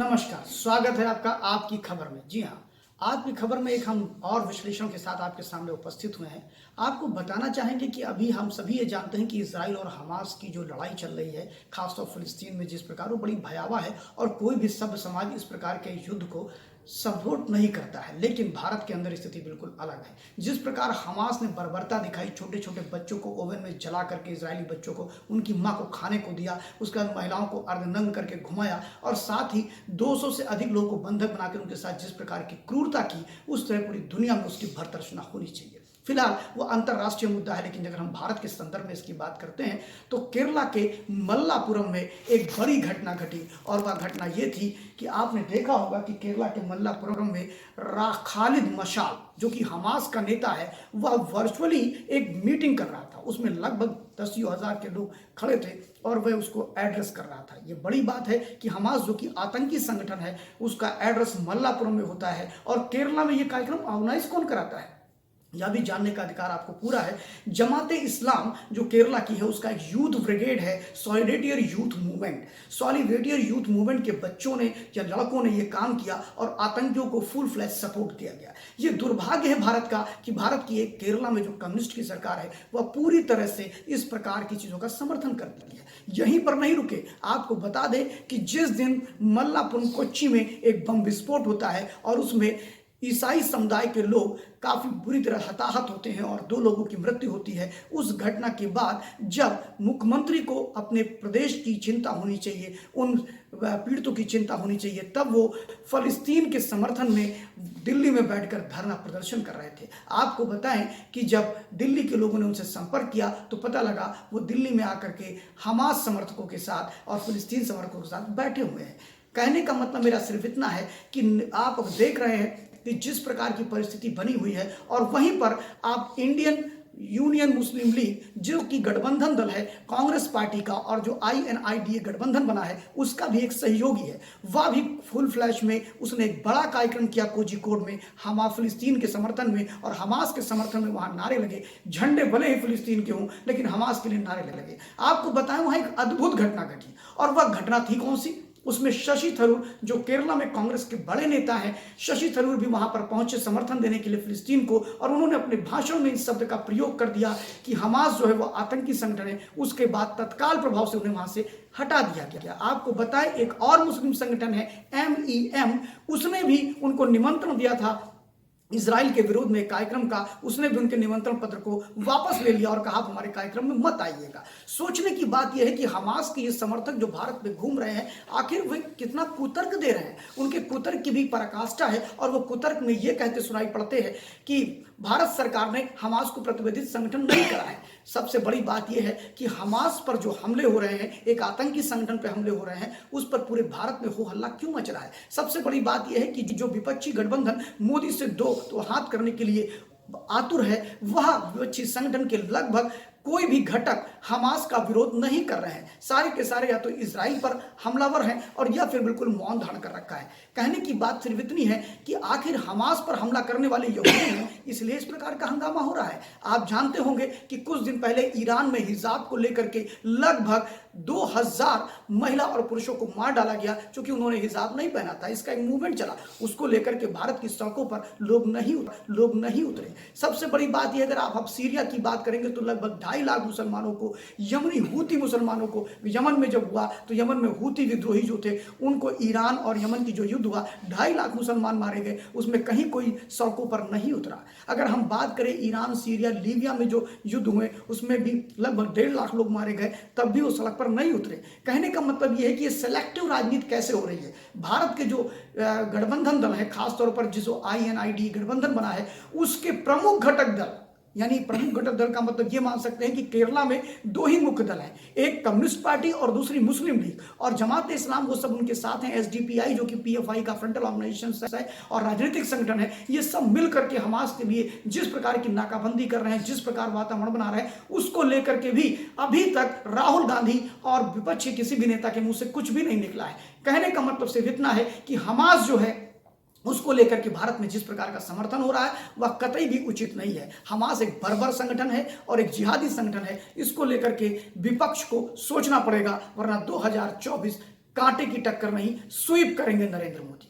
नमस्कार, स्वागत है आपका आपकी खबर में। जी हाँ, आज की खबर में एक हम और विश्लेषण के साथ आपके सामने उपस्थित हुए हैं। आपको बताना चाहेंगे कि अभी हम सभी ये जानते हैं कि इजराइल और हमास की जो लड़ाई चल रही है, खासतौर फिलिस्तीन में, जिस प्रकार वो बड़ी भयावह है और कोई भी सभ्य समाज इस प्रकार के युद्ध को सपोर्ट नहीं करता है। लेकिन भारत के अंदर स्थिति बिल्कुल अलग है। जिस प्रकार हमास ने बर्बरता दिखाई, छोटे छोटे बच्चों को ओवन में जला करके, इजरायली बच्चों को, उनकी माँ को खाने को दिया, उसके बाद महिलाओं को अर्धनंग करके घुमाया और साथ ही 200 से अधिक लोगों को बंधक बनाकर उनके साथ जिस प्रकार की क्रूरता की, उस तरह पूरी दुनिया में उसकी भर्त्सना होनी चाहिए। फिलहाल वो अंतर्राष्ट्रीय मुद्दा है, लेकिन अगर हम भारत के संदर्भ में इसकी बात करते हैं तो केरला के मल्लापुरम में एक बड़ी घटना घटी और वह घटना ये थी कि आपने देखा होगा कि केरला के मल्लापुरम में खालिद मशाल, जो कि हमास का नेता है, वह वर्चुअली एक मीटिंग कर रहा था। उसमें लगभग 10,000 के लोग खड़े थे और वह उसको एड्रेस कर रहा था। ये बड़ी बात है कि हमास, जो कि आतंकी संगठन है, उसका एड्रेस मल्लापुरम में होता है। और केरला में ये कार्यक्रम ऑर्गेनाइज कौन कराता है, यह भी जानने का अधिकार आपको पूरा है। जमाते इस्लाम जो केरला की है, उसका एक यूथ ब्रिगेड है, solidarity youth movement. Solidarity youth movement के बच्चों ने या लड़कों ने यह काम किया और आतंकियों को फुल फ्लैश सपोर्ट दिया गया। ये दुर्भाग्य है भारत का कि भारत की एक केरला में जो कम्युनिस्ट की सरकार है, वह पूरी तरह से इस प्रकार की चीज़ों का समर्थन करती है। यहीं पर नहीं रुके, आपको बता दें कि जिस दिन मल्लापुरम कोच्चि में एक बम विस्फोट होता है और उसमें ईसाई समुदाय के लोग काफ़ी बुरी तरह हताहत होते हैं और 2 लोगों की मृत्यु होती है, उस घटना के बाद जब मुख्यमंत्री को अपने प्रदेश की चिंता होनी चाहिए, उन पीड़ितों की चिंता होनी चाहिए, तब वो फ़लस्तीन के समर्थन में दिल्ली में बैठकर धरना प्रदर्शन कर रहे थे। आपको बताएं कि जब दिल्ली के लोगों ने उनसे संपर्क किया तो पता लगा वो दिल्ली में आकर के हमास समर्थकों के साथ और फ़लस्तीन समर्थकों के साथ बैठे हुए हैं। कहने का मतलब मेरा सिर्फ इतना है कि आप अब देख रहे हैं कि जिस प्रकार की परिस्थिति बनी हुई है, और वहीं पर आप इंडियन यूनियन मुस्लिम लीग, जो कि गठबंधन दल है कांग्रेस पार्टी का, और जो INIDA गठबंधन बना है उसका भी एक सहयोगी है, वह भी फुल फ्लैश में उसने एक बड़ा कार्यक्रम किया कोझिकोड में, फिलिस्तीन के समर्थन में और हमास के समर्थन में। वहां नारे लगे, झंडे भले ही फिलिस्तीन के हों लेकिन हमास के लिए नारे लगे। आपको बताएं, वहां एक अद्भुत घटना घटी, और वह घटना थी कौन सी? उसमें शशि थरूर, जो केरला में कांग्रेस के बड़े नेता हैं, शशि थरूर भी वहां पर पहुंचे समर्थन देने के लिए फिलिस्तीन को, और उन्होंने अपने भाषण में इस शब्द का प्रयोग कर दिया कि हमास जो है वो आतंकी संगठन है। उसके बाद तत्काल प्रभाव से उन्हें वहां से हटा दिया गया। आपको बताएं, एक और मुस्लिम संगठन है MEM, उसने भी उनको निमंत्रण दिया था इजराइल के विरोध में कार्यक्रम का, उसने भी उनके निमंत्रण पत्र को वापस ले लिया और कहा हमारे कार्यक्रम में मत आइएगा। सोचने की बात यह है कि हमास के ये समर्थक जो भारत में घूम रहे हैं, आखिर वे कितना कुतर्क दे रहे हैं। उनके कुतर्क की भी पराकाष्ठा है, और वो कुतर्क में ये कहते सुनाई पड़ते हैं कि भारत सरकार ने हमास को प्रतिबंधित संगठन नहीं करा है। सबसे बड़ी बात यह है कि हमास पर जो हमले हो रहे हैं, एक आतंकी संगठन पर हमले हो रहे हैं, उस पर पूरे भारत में हो हल्ला क्यों मच रहा है? सबसे बड़ी बात यह है कि जो विपक्षी गठबंधन मोदी से दो हाथ करने के लिए आतुर है, वह विपक्षी संगठन के लगभग कोई भी घटक हमास का विरोध नहीं कर रहे हैं। सारे के सारे या तो इजराइल पर हमलावर हैं और या फिर बिल्कुल मौन धारण कर रखा है। कहने की बात सिर्फ इतनी है कि आखिर हमास पर हमला करने वाले यहूदी हैं, इसलिए इस प्रकार का हंगामा हो रहा है। आप जानते होंगे कि कुछ दिन पहले ईरान में हिजाब को लेकर के लगभग 2000 महिला और पुरुषों को मार डाला गया, क्योंकि उन्होंने हिजाब नहीं पहना था। इसका एक मूवमेंट चला, उसको लेकर के भारत की सड़कों पर लोग नहीं उतरे। सबसे बड़ी बात यह, अगर आप सीरिया की बात करेंगे तो लगभग 2.5 लाख मुसलमानों को, यमनी हूती मुसलमानों को, यमन में जब हुआ तो यमन में हूती विद्रोही जो थे उनको, ईरान और यमन की जो युद्ध हुआ, 2.5 लाख मुसलमान मारे गए, उसमें कहीं कोई सड़कों पर नहीं उतरा। अगर हम बात करें ईरान, सीरिया, लीबिया में जो युद्ध हुए, उसमें भी लगभग 1.5 लाख लोग मारे गए, तब भी वो सड़क पर नहीं उतरे। कहने का मतलब यह है कि ये सेलेक्टिव राजनीति कैसे हो रही है। भारत के जो गठबंधन दल है, खासतौर पर जिसको INIDA गठबंधन बना है, उसके प्रमुख घटक दल, यानी प्रमुख घटक दल का मतलब ये मान सकते हैं कि केरला में 2 ही मुख्य दल हैं, एक कम्युनिस्ट पार्टी और दूसरी मुस्लिम लीग, और जमात इस्लाम वो सब उनके साथ हैं। SDPI जो कि PFI का फ्रंटल ऑर्गेनाइजेशन है और राजनीतिक संगठन है, ये सब मिलकर के हमास के लिए जिस प्रकार की नाकाबंदी कर रहे हैं, जिस प्रकार वातावरण बना रहे हैं, उसको लेकर के भी अभी तक राहुल गांधी और विपक्षी किसी भी नेता के मुंह से कुछ भी नहीं निकला है। कहने का मतलब सिर्फ इतना है कि हमास जो है उसको लेकर के भारत में जिस प्रकार का समर्थन हो रहा है, वह कतई भी उचित नहीं है। हमास एक बर्बर संगठन है और एक जिहादी संगठन है। इसको लेकर के विपक्ष को सोचना पड़ेगा, वरना 2024 कांटे की टक्कर में ही स्वीप करेंगे नरेंद्र मोदी।